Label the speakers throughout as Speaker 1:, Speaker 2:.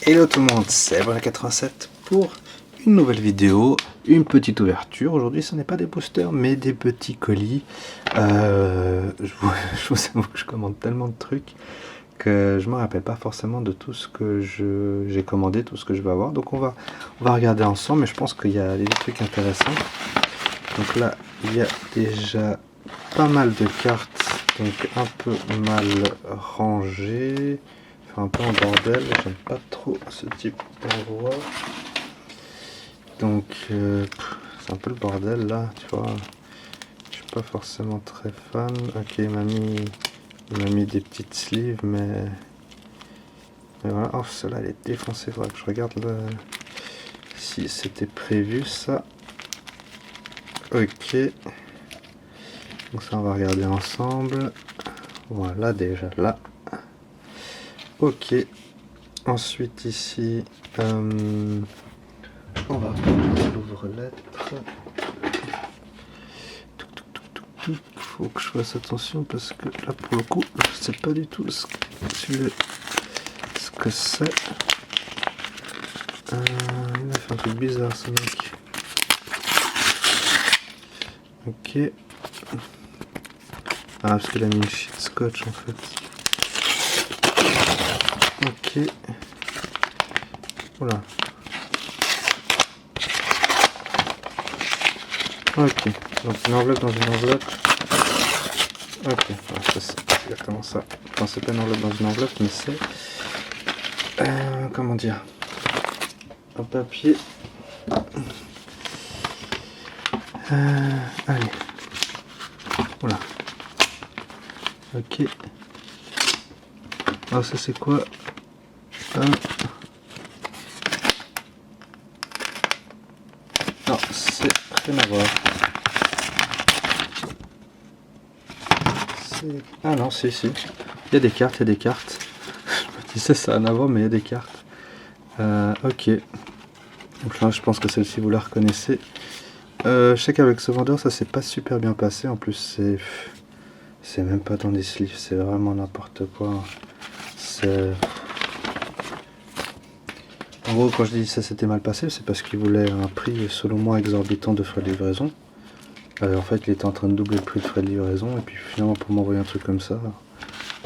Speaker 1: Hello tout le monde, c'est Voilà87 pour une nouvelle vidéo, une petite ouverture. Aujourd'hui ce n'est pas des boosters mais des petits colis. Je vous avoue que je commande tellement de trucs que je me rappelle pas forcément de tout ce que j'ai commandé, tout ce que je vais avoir. Donc on va regarder ensemble, mais je pense qu'il y a des trucs intéressants. Donc là il y a déjà pas mal de cartes, donc un peu mal rangées. Un peu en bordel, j'aime pas trop ce type d'endroit, donc c'est un peu le bordel là, tu vois, je suis pas forcément très fan. Ok, il m'a mis des petites sleeves, mais voilà. Oh, celle-là elle est défoncée, faudrait que je regarde si c'était prévu ça. Ok, donc ça on va regarder ensemble. Voilà, déjà là. Ok, ensuite ici on va prendre l'ouvre-lettre. Faut que je fasse attention parce que là pour le coup je sais pas du tout ce que c'est. Il a fait un truc bizarre ce mec. Ok. Ah, parce qu'il a mis une sheet scotch en fait. Ok. Voilà. Ok. Donc une enveloppe dans une enveloppe. Ok. Alors, c'est exactement ça. Enfin, c'est pas une enveloppe dans une enveloppe, mais c'est comment dire, un papier. Allez. Voilà. Ok. Alors ça c'est quoi? Non, c'est rien à voir. Ah non, si. Il y a des cartes, Je me disais ça a rien à voir, mais il y a des cartes. Ok. Donc là, je pense que celle-ci vous la reconnaissez. Je sais qu'avec ce vendeur, ça s'est pas super bien passé. En plus, c'est même pas dans des sleeves, c'est vraiment n'importe quoi. En gros, quand je dis ça s'était mal passé, c'est parce qu'il voulait un prix selon moi exorbitant de frais de livraison. En fait, il était en train de doubler le prix de frais de livraison, et puis finalement pour m'envoyer un truc comme ça,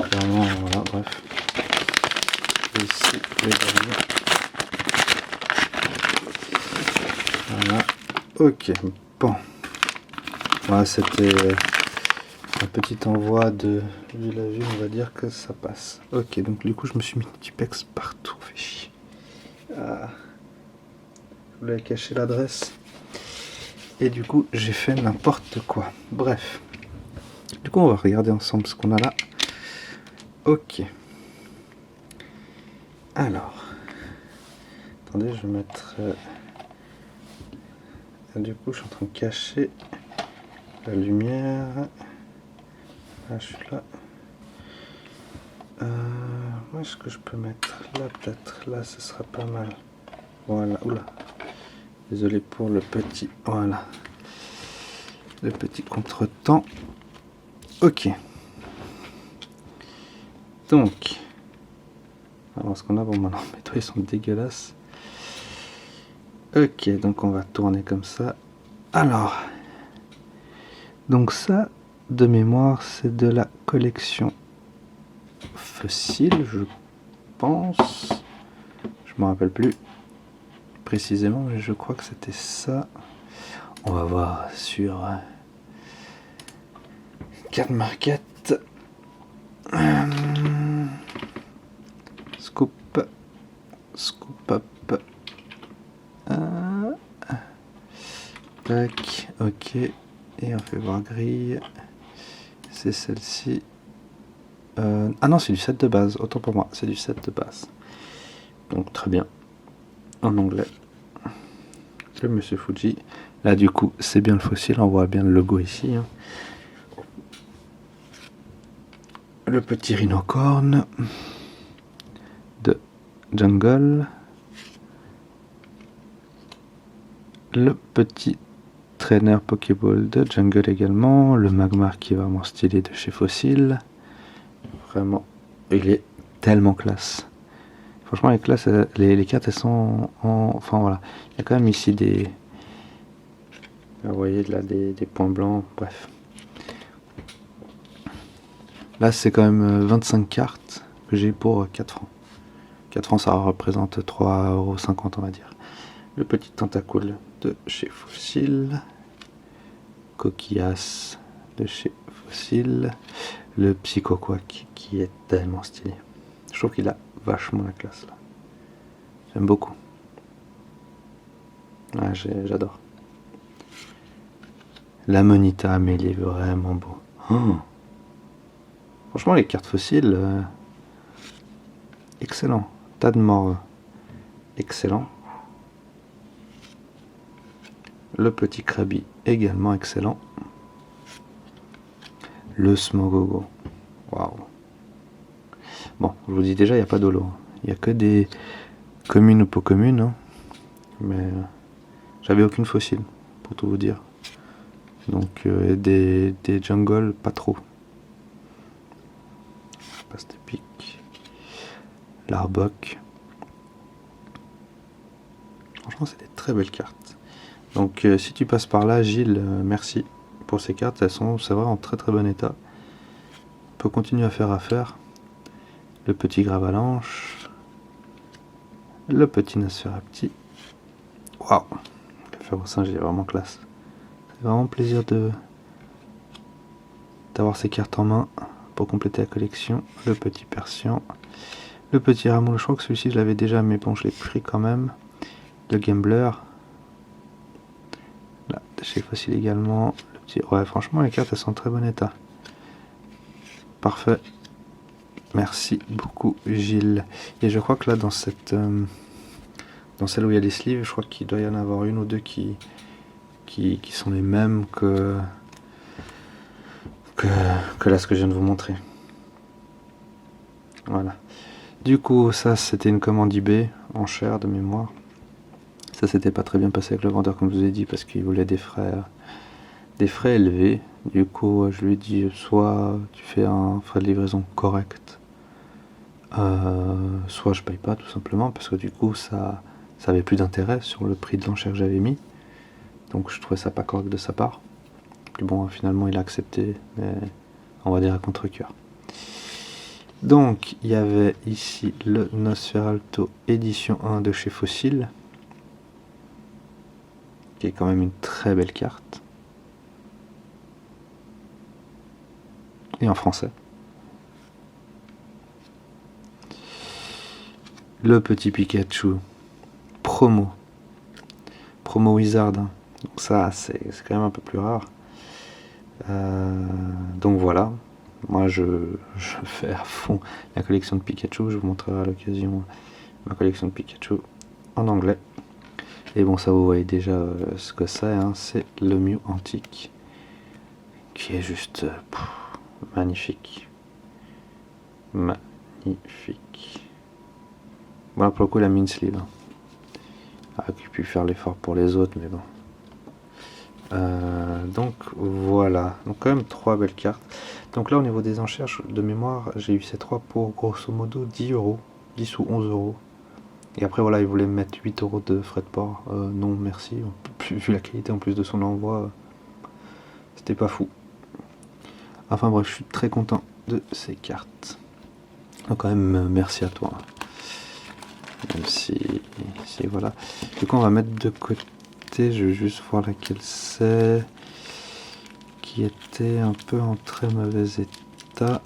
Speaker 1: clairement, voilà, bref. Et ici, les derniers. Voilà, ok, bon. Voilà, c'était un petit envoi de vue à vue, on va dire que ça passe. Ok, donc du coup, je me suis mis du pex partout, fait chier. Je voulais cacher l'adresse. Et du coup, j'ai fait n'importe quoi. Bref. Du coup, on va regarder ensemble ce qu'on a là. Ok. Alors. Attendez, je vais mettre... Du coup, je suis en train de cacher la lumière. Là, je suis là. Où est-ce que je peux mettre? Là, peut-être. Là, ce sera pas mal. Voilà. Oula. Désolé pour le petit... Voilà. Le petit contretemps. Ok. Donc... Alors, ce qu'on a... Bon, maintenant, mes doigts, ils sont dégueulasses. Ok, donc on va tourner comme ça. Alors... Donc ça, de mémoire, c'est de la collection Fossile, je pense. Je me rappelle plus précisément, mais je crois que c'était ça. On va voir sur Card Market. Scoop up. Tac, ok. Et on fait voir grille. C'est celle-ci. Ah non, c'est du set de base. Autant pour moi, c'est du set de base. Donc très bien. En anglais. Le Monsieur Fuji. Là du coup, c'est bien le fossile. On voit bien le logo ici. Hein. Le petit rhinocorne de Jungle. Le petit trainer Pokéball de Jungle également. Le Magmar qui est vraiment stylé de chez Fossil. Vraiment, il est tellement classe. Franchement, les classes, les cartes, elles sont en... Enfin voilà, il y a quand même ici des... Vous voyez là des points blancs, bref. Là, c'est quand même 25 cartes que j'ai pour 4 francs. 4 francs, ça représente 3,50 € on va dire. Le petit tentacule de chez Fossil. Coquillas de chez Fossil. Le Psychoquack qui est tellement stylé. Je trouve qu'il a vachement la classe là. J'aime beaucoup. Ouais, j'adore. L'Amonita, mais il est vraiment beau. Oh. Franchement, les cartes fossiles, excellent. Tas de morts, excellent. Le petit Krabi, également excellent. Le Smogogo. Waouh. Bon, je vous dis déjà, il n'y a pas d'holo. Il n'y a que des communes ou pas communes. Hein. Mais j'avais aucune fossile, pour tout vous dire. Donc des jungles, pas trop. Pastépique. L'Arbok. Franchement, c'est des très belles cartes. Donc si tu passes par là, Gilles, merci pour ces cartes. Elles sont, c'est vrai, en très très bon état. On peut continuer à faire affaire. Le petit Gravalanche. Le petit Nosferapti. Waouh! Le Ferro-Singe, il est vraiment classe. C'est vraiment plaisir d'avoir ces cartes en main pour compléter la collection. Le petit Persian. Le petit Ramoul, je crois que celui-ci je l'avais déjà, mais bon, je l'ai pris quand même. Le Gambler. Là, chez Fossil également. Le petit... Ouais, franchement, les cartes elles sont en très bon état. Parfait. Merci beaucoup, Gilles. Et je crois que là, dans cette, dans celle où il y a les sleeves, je crois qu'il doit y en avoir une ou deux qui sont les mêmes que là ce que je viens de vous montrer. Voilà. Du coup, ça c'était une commande eBay en chair de mémoire. Ça s'était pas très bien passé avec le vendeur comme je vous ai dit parce qu'il voulait des frais élevés. Du coup, je lui ai dit soit tu fais un frais de livraison correct, soit je paye pas tout simplement parce que du coup ça avait plus d'intérêt sur le prix de l'enchère que j'avais mis. Donc je trouvais ça pas correct de sa part. Puis bon, finalement il a accepté, mais on va dire à contre-cœur. Donc il y avait ici le Nosferalto édition 1 de chez Fossil, qui est quand même une très belle carte. Et en français. Le petit Pikachu promo Wizard, hein. Donc ça c'est quand même un peu plus rare. Donc voilà, moi je fais à fond la collection de Pikachu. Je vous montrerai à l'occasion ma collection de Pikachu en anglais. Et bon, ça vous voyez déjà ce que c'est, hein. C'est le Mew antique qui est juste magnifique. Magnifique. Voilà, pour le coup la mine sleeve, hein. Ah, j'ai pu faire l'effort pour les autres, mais bon. Donc voilà, donc quand même 3 belles cartes. Donc là au niveau des enchères de mémoire, j'ai eu ces 3 pour grosso modo 10 €, 10 ou 11 €. Et après voilà, ils voulaient me mettre 8 € de frais de port. Non merci, vu la qualité en plus de son envoi, c'était pas fou. Enfin bref, je suis très content de ces cartes. Donc quand même merci à toi. Même si voilà. Du coup on va mettre de côté. Je vais juste voir laquelle c'est, qui était un peu en très mauvais état,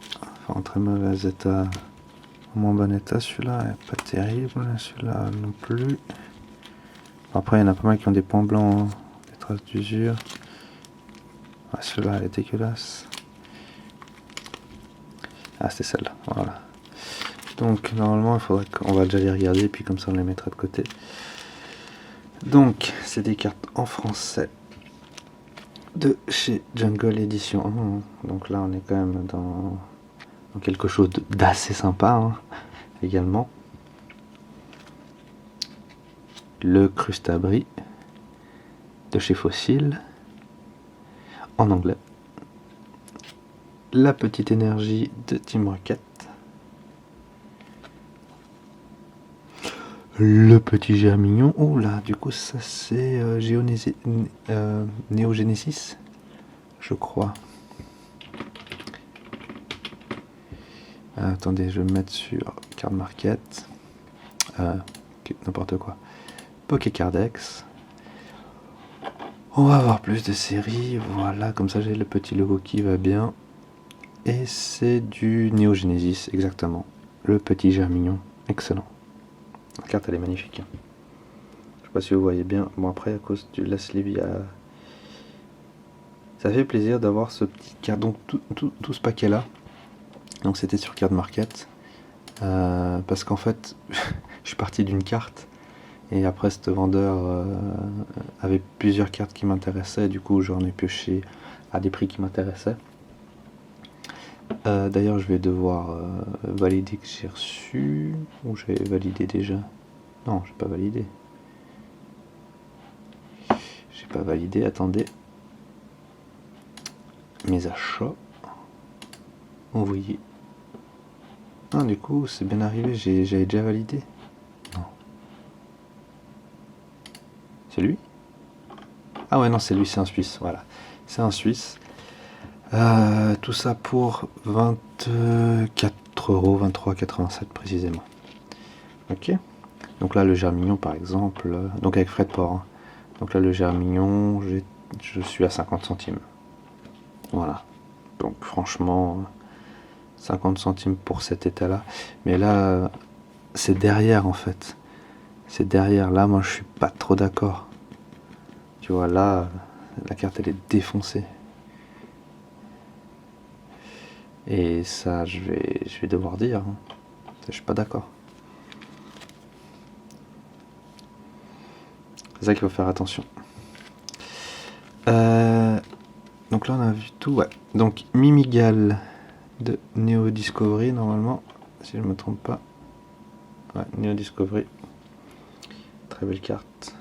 Speaker 1: enfin en très mauvais état, en moins bon état. Celui-là est pas terrible, celui-là non plus. Après il y en a pas mal qui ont des points blancs, hein, des traces d'usure. Ah, celui-là est dégueulasse. Ah, c'est celle-là, voilà. Donc normalement il faudrait qu'on va déjà les regarder, puis comme ça on les mettra de côté. Donc c'est des cartes en français de chez Jungle Edition 1. Donc là on est quand même dans quelque chose d'assez sympa, hein, également. Le Crustabri de chez Fossil en anglais. La petite énergie de Team Rocket. Le petit Germignon. Oh là, du coup, ça c'est Neo Genesis, je crois. Attendez, je vais me mettre sur Card Market. N'importe quoi. Pokécardex. On va avoir plus de séries. Voilà, comme ça j'ai le petit logo qui va bien. Et c'est du Neo Genesis, exactement. Le petit Germignon. Excellent. La carte elle est magnifique. Je sais pas si vous voyez bien. Bon, après, à cause du la sleeve, il y a... Ça fait plaisir d'avoir ce petit carte. Donc, tout ce paquet là. Donc, c'était sur Card Market. Parce qu'en fait, je suis parti d'une carte. Et après, ce vendeur avait plusieurs cartes qui m'intéressaient. Du coup, j'en ai pioché à des prix qui m'intéressaient. D'ailleurs, je vais devoir valider que j'ai reçu. Ou j'ai validé déjà? Non, j'ai pas validé. J'ai pas validé, attendez. Mes achats. Envoyé. Ah, du coup, c'est bien arrivé, j'avais déjà validé. Non. C'est lui? Ah ouais, non, c'est lui, c'est un Suisse, voilà. C'est un Suisse. Tout ça pour 24 €, 23,87 précisément. Ok. Donc là, le Germignon, par exemple, donc avec frais de port. Hein. Donc là, le Germignon, je suis à 50 centimes. Voilà. Donc franchement, 50 centimes pour cet état-là. Mais là, c'est derrière en fait. C'est derrière. Là, moi, je suis pas trop d'accord. Tu vois, là, la carte, elle est défoncée. Et ça, je vais devoir dire. Hein. Je suis pas d'accord. C'est ça qu'il faut faire attention. Donc là, on a vu tout. Ouais. Donc, Mimigal de Neo Discovery, normalement. Si je ne me trompe pas. Ouais, Neo Discovery. Très belle carte.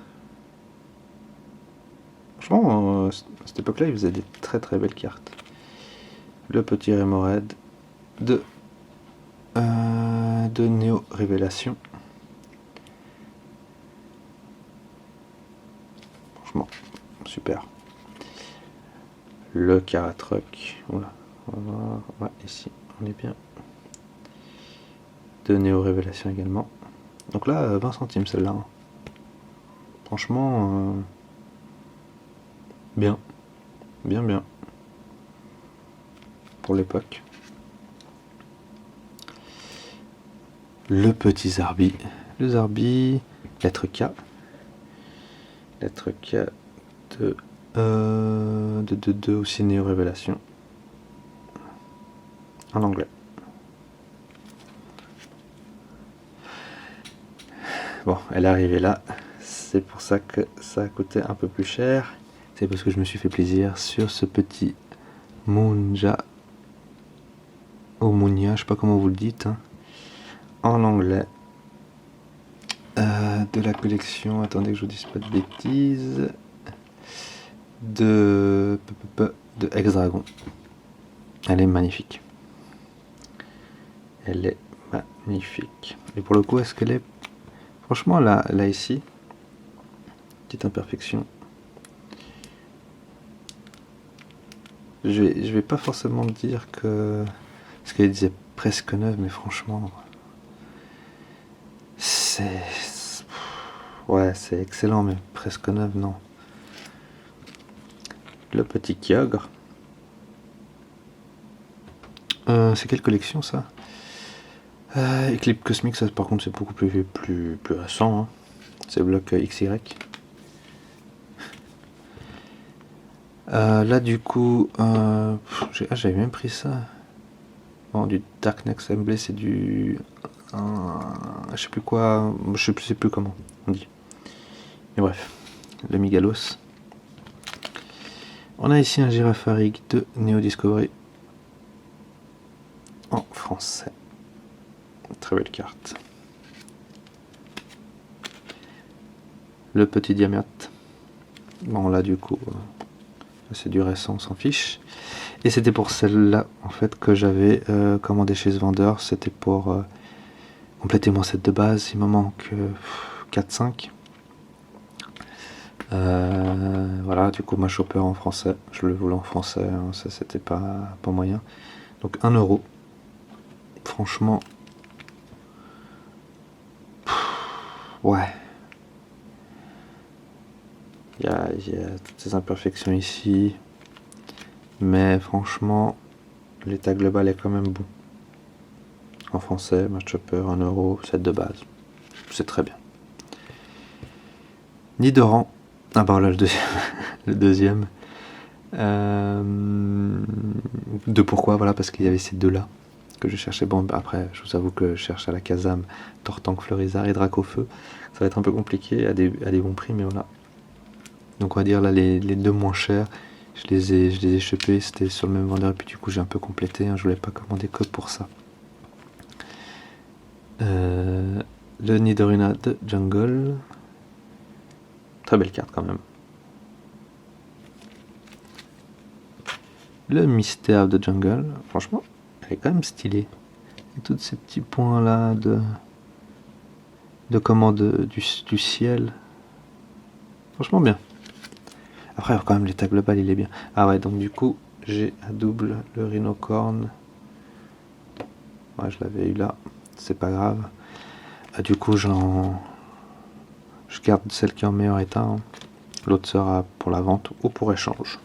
Speaker 1: Franchement, à cette époque-là, il faisait des très très belles cartes. Le petit Remoraid de Neo Révélation. Franchement, super. Le Caratruck. Oula, on va voir. Ouais, ici, on est bien. De Neo Révélation également. Donc là, 20 centimes celle-là. Hein. Franchement, bien. Bien, bien. Pour l'époque. Le petit Zarbi. Le Zarbi, lettre K. Lettre K de aussi Neo Révélation. En anglais. Bon, elle est arrivée là. C'est pour ça que ça a coûté un peu plus cher. C'est parce que je me suis fait plaisir sur ce petit Munja. Ou Munya, je sais pas comment vous le dites. Hein. En anglais. De la collection, attendez que je vous dise pas de bêtises. De Ex-Dragon. Elle est magnifique. Elle est magnifique. Et pour le coup, est-ce qu'elle est... Franchement, là ici, petite imperfection. Je vais pas forcément dire que... Parce qu'elle disait presque neuve, mais franchement... C'est... Ouais, c'est excellent, mais presque neuf, non. Le petit Kyogre. C'est quelle collection, ça? Eclipse Cosmique, ça par contre c'est beaucoup plus récent. Hein. C'est bloc XY. Là du coup, j'avais même pris ça. Bon, du Dark Next Emblem, c'est du... je sais plus quoi, je sais plus comment on dit. Mais bref, le Migalos. On a ici un Girafarig de Neo Discovery. En français. Très belle carte. Le petit Diamant. Bon là du coup, c'est du récent, on s'en fiche. Et c'était pour celle-là en fait que j'avais commandé chez ce vendeur. C'était pour compléter mon set de base. Il me manque 4-5. Voilà, du coup ma chopper en français, je le voulais en français, hein, ça c'était pas moyen. Donc 1 euro. Franchement, ouais. Il y a toutes ces imperfections ici. Mais franchement, l'état global est quand même bon. En français, match chopper, 1 euro, set de base. C'est très bien. Nidoran. Ah bah là le deuxième. Le deuxième. De pourquoi, voilà, parce qu'il y avait ces deux-là que je cherchais. Bon, bah après, je vous avoue que je cherche à la Kazam, Tortank, Fleurizard et Dracofeu. Ça va être un peu compliqué à des bons prix, mais voilà. Donc on va dire là les deux moins chers, je les ai chopés, c'était sur le même vendeur, et puis du coup j'ai un peu complété, hein, je voulais pas commander que pour ça. Le Nidorina de Jungle. Très belle carte quand même. Le Mystère de Jungle, franchement, elle est quand même stylée. Et tous ces petits points là de commande du ciel. Franchement bien. Après quand même l'état global il est bien. Ah ouais, donc du coup j'ai à double le Rhinocorn. Ouais, je l'avais eu là, c'est pas grave. Du coup je garde celle qui est en meilleur état, hein. L'autre sera pour la vente ou pour échange.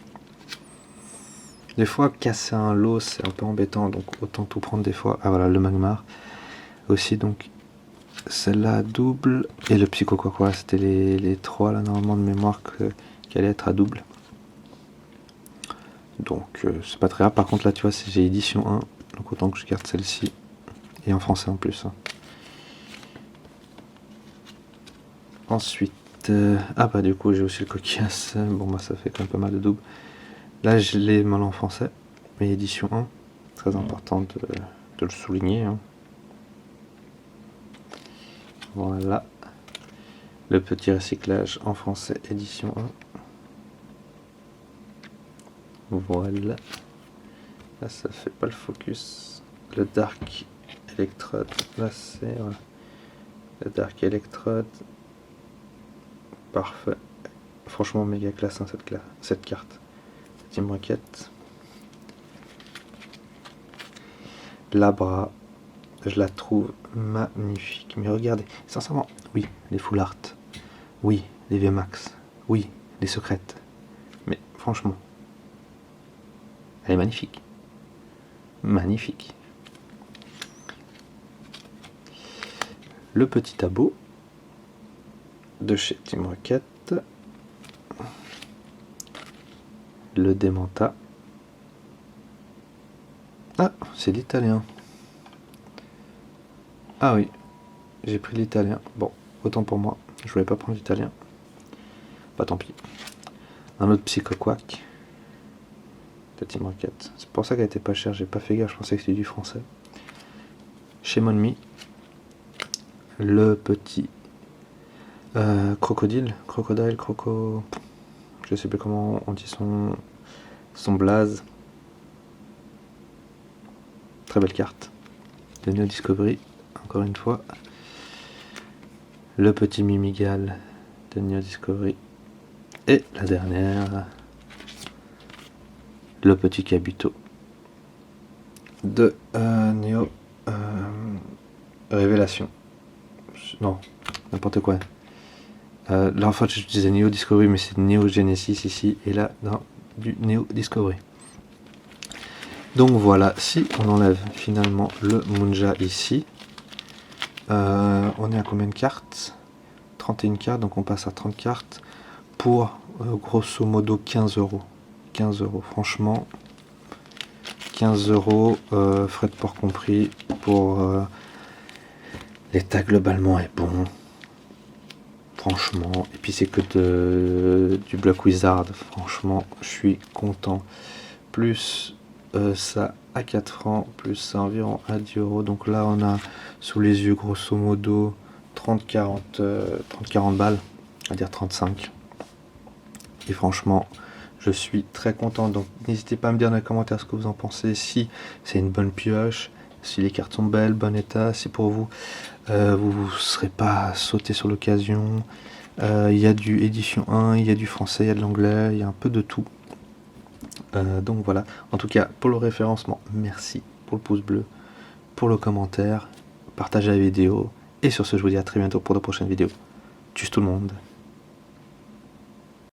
Speaker 1: Des fois casser un lot c'est un peu embêtant, donc autant tout prendre des fois. Ah voilà, le Magmar aussi, donc celle-là double, et le Psycho quoi, c'était les trois là normalement de mémoire qui allaient être à double. Donc c'est pas très grave. Par contre là tu vois j'ai édition 1, donc autant que je garde celle-ci, et en français en plus, hein. Ensuite, ah bah du coup j'ai aussi le coquillage, bon bah ça fait quand même pas mal de doubles. Là je l'ai mal en français, mais édition 1, très important de le souligner, hein. Voilà, le petit recyclage en français édition 1. Voilà, là ça fait pas le focus. Le Dark Electrode, là c'est voilà. Le Dark Electrode, parfait. Franchement méga classe, hein, cette carte. Team Rocket. Labra, je la trouve magnifique. Mais regardez, sincèrement, oui, les full art, oui, les VMAX, oui, les secrètes. Mais franchement, elle est magnifique. Magnifique. Le petit abo de chez Team Rocket. Le Démenta. Ah, c'est l'italien. Ah oui, j'ai pris l'italien. Bon, autant pour moi. Je voulais pas prendre l'italien. Bah tant pis. Un autre Psycho Quack de Team Rocket. C'est pour ça qu'elle était pas chère. J'ai pas fait gaffe. Je pensais que c'était du français. Chez Monmi. Le petit crocodile. Je sais plus comment on dit son blaze. Très belle carte. De Neo Discovery, encore une fois. Le petit Mimigal de Neo Discovery. Et la dernière, le petit Kabuto de Neo Révélation. Non, n'importe quoi. Là en fait je disais Neo Discovery, mais c'est Neo Genesis ici, et là dans du Neo Discovery. Donc voilà, si on enlève finalement le Munja ici, on est à combien de cartes? 31 cartes, donc on passe à 30 cartes pour grosso modo 15 euros. 15 euros, franchement, 15 euros, frais de port compris, pour l'état globalement est bon. Franchement, et puis c'est que du Block Wizard, franchement, je suis content. Plus ça à 4 francs, plus ça environ à 10 euros. Donc là, on a sous les yeux, grosso modo, 30-40 balles, à dire 35. Et franchement, je suis très content. Donc n'hésitez pas à me dire dans les commentaires ce que vous en pensez. Si c'est une bonne pioche, si les cartes sont belles, bon état, si pour vous, vous ne serez pas sauté sur l'occasion. Il y a du édition 1, il y a du français, il y a de l'anglais, il y a un peu de tout. Donc voilà, en tout cas pour le référencement, merci pour le pouce bleu, pour le commentaire, partagez la vidéo, et sur ce je vous dis à très bientôt pour de prochaines vidéos. Tchuss tout le monde.